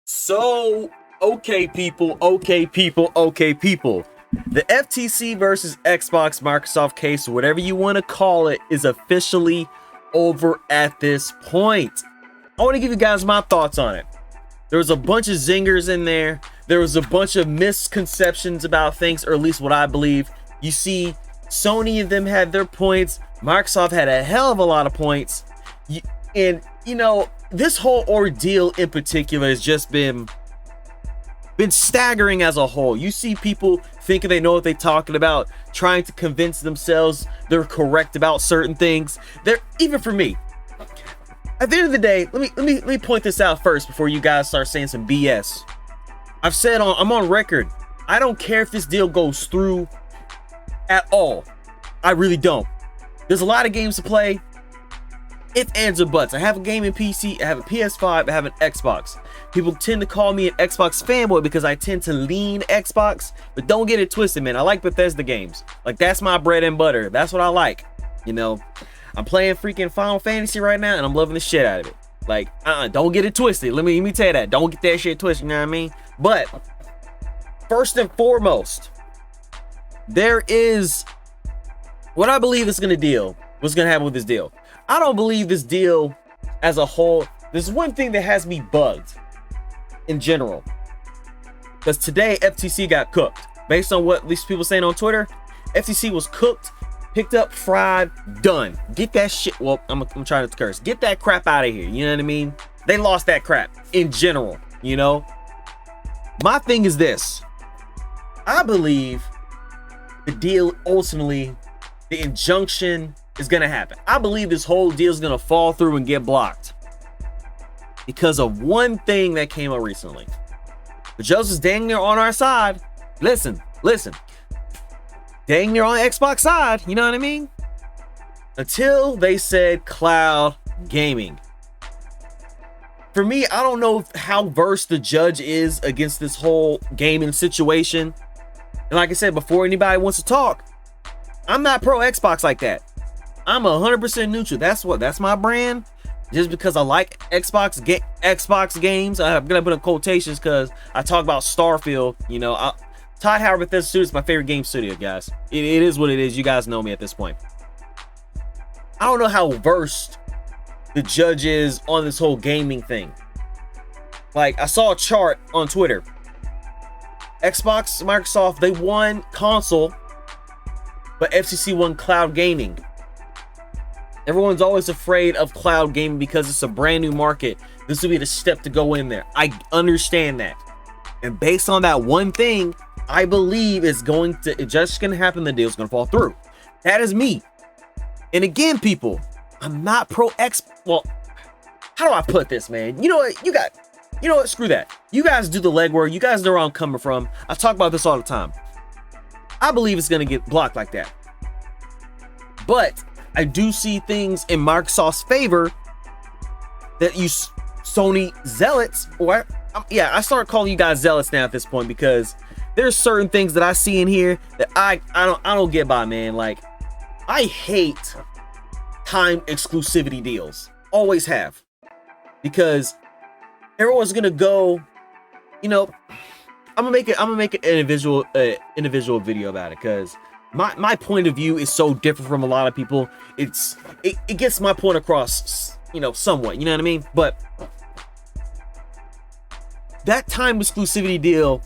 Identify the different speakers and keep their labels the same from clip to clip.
Speaker 1: Okay, people, okay, people, okay, people. The FTC versus Xbox Microsoft case, whatever you want to call it, is officially over at this point. I want to give you guys my thoughts on it. There was a bunch of zingers in there. There was a bunch of misconceptions about things, or at least what I believe. You see, Sony and them had their points. Microsoft had a hell of a lot of points. And, this whole ordeal in particular has just been staggering as a whole. You see people thinking they know what they're talking about, trying to convince themselves they're correct about certain things. Even for me, at the end of the day, let me point this out first before you guys start saying some BS. I'm on record. I don't care if this deal goes through at all. I really don't. There's a lot of games to play. If, ands, or buts. I have a gaming PC, I have a PS5, I have an Xbox. People tend to call me an Xbox fanboy because I tend to lean Xbox, but don't get it twisted, man. I like Bethesda games. Like, that's my bread and butter. That's what I like. I'm playing freaking Final Fantasy right now, and I'm loving the shit out of it. Like, don't get it twisted. Let me tell you that. Don't get that shit twisted, you know what I mean? But, first and foremost, there is what I believe is what's gonna happen with this deal. I don't believe this deal as a whole. There's one thing that has me bugged in general, because today FTC got cooked. Based on what these people saying on Twitter, FTC was cooked, picked up, fried, done. Get that shit. Well, I'm trying to curse. Get that crap out of here. You know what I mean? They lost that crap in general. My thing is this. I believe the deal ultimately, the injunction is gonna happen. I believe this whole deal is gonna fall through and get blocked because of one thing that came up recently. The judge is dang near on our side. Listen. Dang near on the Xbox side. You know what I mean? Until they said cloud gaming. For me, I don't know how versed the judge is against this whole gaming situation. And like I said, before anybody wants to talk, I'm not pro Xbox like that. I'm 100% neutral. That's my brand. Just because I like Xbox games, I'm gonna put in quotations because I talk about Starfield. Todd Howard Bethesda Studios is my favorite game studio, guys. It is what it is. You guys know me at this point. I don't know how versed the judge is on this whole gaming thing. Like, I saw a chart on Twitter. Xbox, Microsoft, they won console, but FCC won cloud gaming. Everyone's always afraid of cloud gaming because it's a brand new market. This will be the step to go in there. I understand that. And based on that one thing, I believe it's just going to happen. The deal's going to fall through. That is me. And again, people, I'm not pro X. Well, how do I put this, man? You know what? Screw that. You guys do the legwork. You guys know where I'm coming from. I talk about this all the time. I believe it's going to get blocked like that. But I do see things in Microsoft's favor that you Sony zealots, I start calling you guys zealots now at this point, because there's certain things that I see in here that I don't get by, man. Like, I hate time exclusivity deals. Always have. Because everyone's gonna go, I'm gonna make an individual video about it, because my point of view is so different from a lot of people. It gets my point across, somewhat, you know what I mean? But that time exclusivity deal,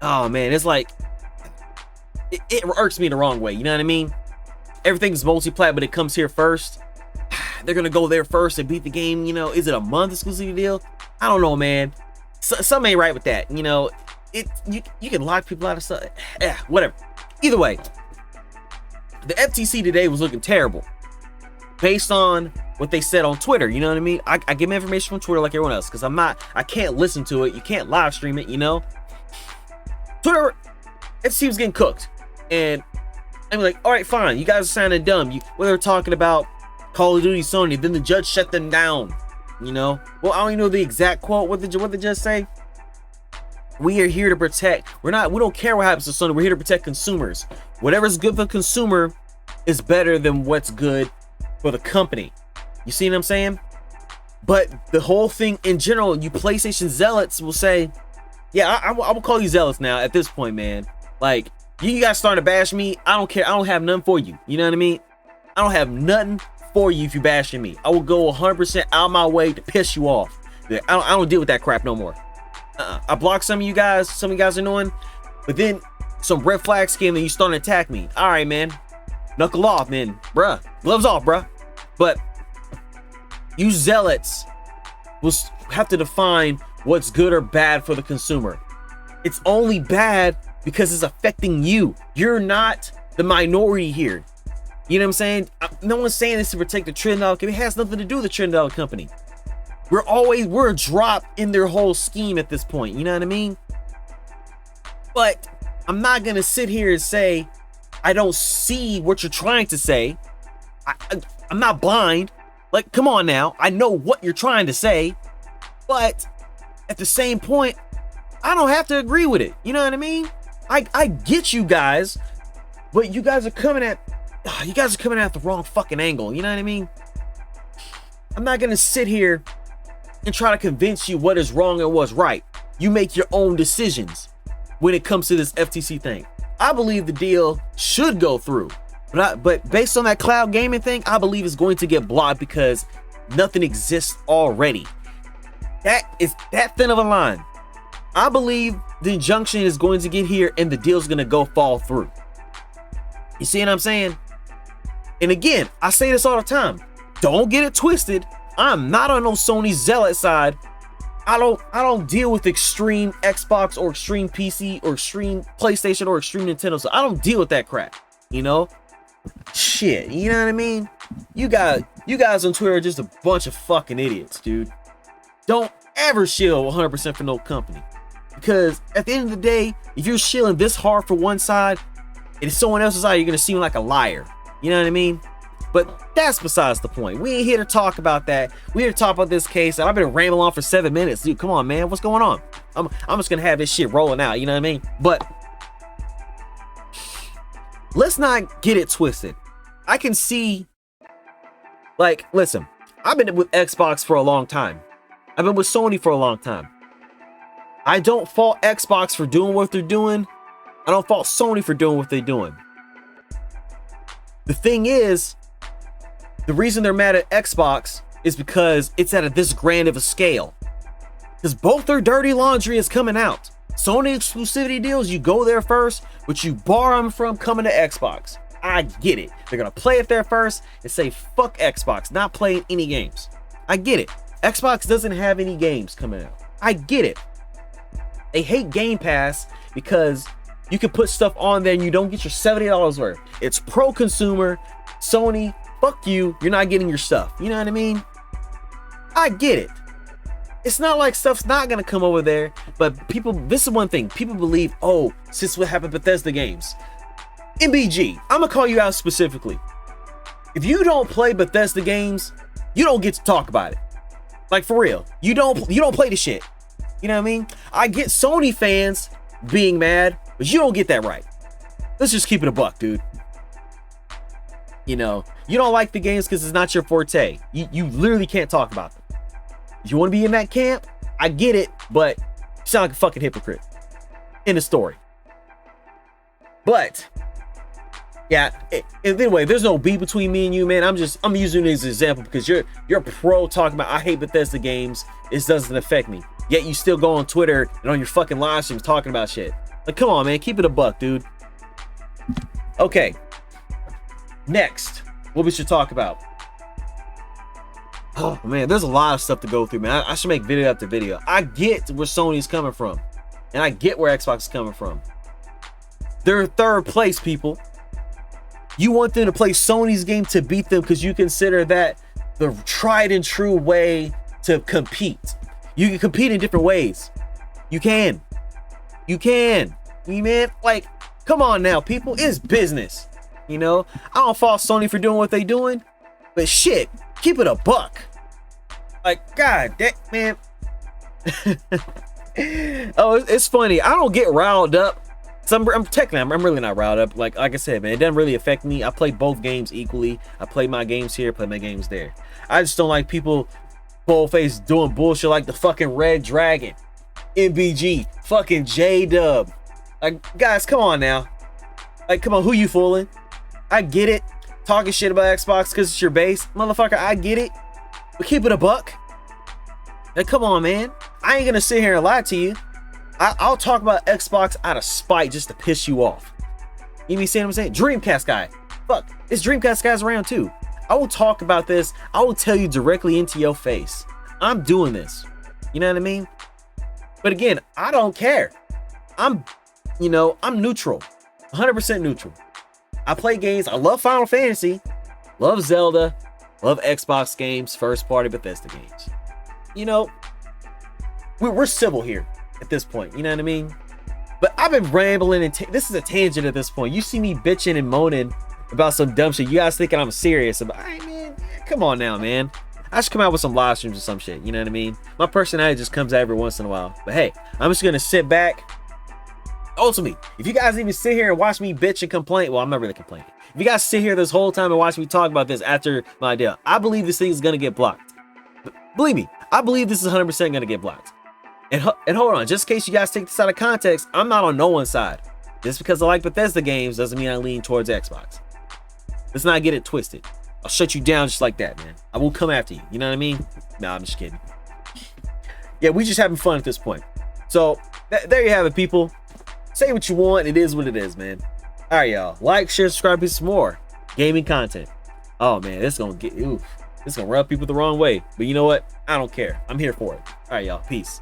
Speaker 1: oh man, it's like, it irks me the wrong way, you know what I mean? Everything's multi-plat, but it comes here first. They're gonna go there first and beat the game, is it a month exclusivity deal? I don't know, man. Something ain't right with that, you can lock people out of stuff. Whatever. Either way, the FTC today was looking terrible based on what they said on Twitter. You know what I mean? I get my information from Twitter like everyone else, because I can't listen to it. You can't live stream it, Twitter, FTC was getting cooked. And I'm like, all right, fine. You guys are sounding dumb. When they were talking about Call of Duty, Sony, then the judge shut them down. Well, I don't even know the exact quote. What did the judge say? We are here to protect. We don't care what happens to Sony. We're here to protect consumers. Whatever's good for the consumer is better than what's good for the company. You see what I'm saying? But the whole thing in general, you PlayStation zealots will say, yeah, I will call you zealots now at this point, man. Like, you guys starting to bash me. I don't care. I don't have nothing for you. You know what I mean? I don't have nothing for you if you bashing me. I will go 100% out of my way to piss you off. I don't deal with that crap no more. I blocked some of you guys. Some of you guys are annoying. But then some red flags came and you starting to attack me. All right, man. Knuckle off, man. Bruh. Gloves off, bruh. But you zealots will have to define what's good or bad for the consumer. It's only bad because it's affecting you. You're not the minority here. You know what I'm saying? No one's saying this to protect the $1 trillion company. It has nothing to do with the $1 trillion company. We're a drop in their whole scheme at this point. You know what I mean? But I'm not gonna sit here and say I don't see what you're trying to say. I'm not blind. Like, come on now. I know what you're trying to say, but at the same point, I don't have to agree with it. You know what I mean? I get you guys, but you guys are coming at the wrong fucking angle. You know what I mean? I'm not gonna sit here and try to convince you what is wrong and what's right. You make your own decisions when it comes to this FTC thing. I believe the deal should go through, but based on that cloud gaming thing, I believe it's going to get blocked because nothing exists already. That is that thin of a line. I believe the injunction is going to get here and the deal's going to fall through. You see what I'm saying? And again, I say this all the time. Don't get it twisted. I'm not on no Sony zealot side. I don't deal with extreme Xbox or extreme PC or extreme PlayStation or extreme Nintendo. So I don't deal with that crap. You know? Shit, you know what I mean? You guys on Twitter are just a bunch of fucking idiots, dude. Don't ever shill 100% for no company. Because at the end of the day, if you're shilling this hard for one side, and it's someone else's side, you're gonna seem like a liar. You know what I mean? But that's besides the point. We ain't here to talk about that. We're here to talk about this case. And I've been rambling on for 7 minutes. Dude, come on, man. What's going on? I'm just gonna have this shit rolling out, you know what I mean? But let's not get it twisted. I can see, like, listen, I've been with Xbox for a long time. I've been with Sony for a long time. I don't fault Xbox for doing what they're doing. I don't fault Sony for doing what they're doing. The thing is, the reason they're mad at Xbox is because it's at this grand of a scale. Because both their dirty laundry is coming out. Sony exclusivity deals, you go there first, but you borrow them from coming to Xbox. I get it. They're going to play it there first and say, fuck Xbox, not playing any games. I get it. Xbox doesn't have any games coming out. I get it. They hate Game Pass because you can put stuff on there and you don't get your $70 worth. It's pro-consumer. Sony, fuck you. You're not getting your stuff. You know what I mean? I get it. It's not like stuff's not going to come over there. But people, this is one thing. People believe, oh, since what happened with Bethesda games. MBG, I'm going to call you out specifically. If you don't play Bethesda games, you don't get to talk about it. Like, for real. You don't play the shit. You know what I mean? I get Sony fans being mad, but you don't get that right. Let's just keep it a buck, dude. You know, you don't like the games because it's not your forte. You literally can't talk about them. If you want to be in that camp, I get it, but you sound like a fucking hypocrite. In the story. But yeah, anyway, there's no beef between me and you, man. I'm using it as an example because you're pro talking about I hate Bethesda games. This doesn't affect me. Yet you still go on Twitter and on your fucking live streams talking about shit. Like, come on, man. Keep it a buck, dude. Okay. Next, what we should talk about. Oh, man. There's a lot of stuff to go through, man. I should make video after video. I get where Sony's coming from. And I get where Xbox is coming from. They're third place, people. You want them to play Sony's game to beat them because you consider that the tried and true way to compete. You can compete in different ways. You can. Man, like, come on now, people. It's business. You know, I don't fault Sony for doing what they doing, but shit, keep it a buck. Like, god damn, man. Oh, it's funny. I don't get riled up. I'm really not riled up. Like I said, man, it doesn't really affect me. I play both games equally. I play my games here, play my games there. I just don't like people Boldface doing bullshit like the fucking Red Dragon, MBG, fucking J-Dub. Like, guys, come on now. Like, come on, who you fooling? I get it. Talking shit about Xbox because it's your base. Motherfucker, I get it. But keep it a buck. Like, come on, man. I ain't gonna sit here and lie to you. I'll talk about Xbox out of spite just to piss you off. You know what I'm saying? Dreamcast guy. Fuck, this Dreamcast guy's around too. I will talk about this. I will tell you directly into your face. I'm doing this. You know what I mean? But again, I don't care. I'm neutral. 100% neutral. I play games. I love Final Fantasy. Love Zelda. Love Xbox games. First party Bethesda games. You know, we're civil here at this point. You know what I mean? But I've been rambling, and this is a tangent at this point. You see me bitching and moaning about some dumb shit. You guys thinking I'm serious about, hey man, come on now, man. I should come out with some live streams or some shit. You know what I mean? My personality just comes out every once in a while. But hey, I'm just gonna sit back. Ultimately, if you guys even sit here and watch me bitch and complain, well, I'm not really complaining. If you guys sit here this whole time and watch me talk about this after my idea, I believe this thing is gonna get blocked. Believe me, I believe this is 100% gonna get blocked. And hold on, just in case you guys take this out of context, I'm not on no one's side. Just because I like Bethesda games doesn't mean I lean towards Xbox. Let's not get it twisted. I'll shut you down just like that, man. I will come after you. You know what I mean? Nah, I'm just kidding. Yeah, we just having fun at this point. So there you have it, people. Say what you want. It is what it is, man. All right, y'all. Like, share, subscribe to some more gaming content. Oh man, this is gonna rub people the wrong way. But you know what? I don't care. I'm here for it. All right, y'all. Peace.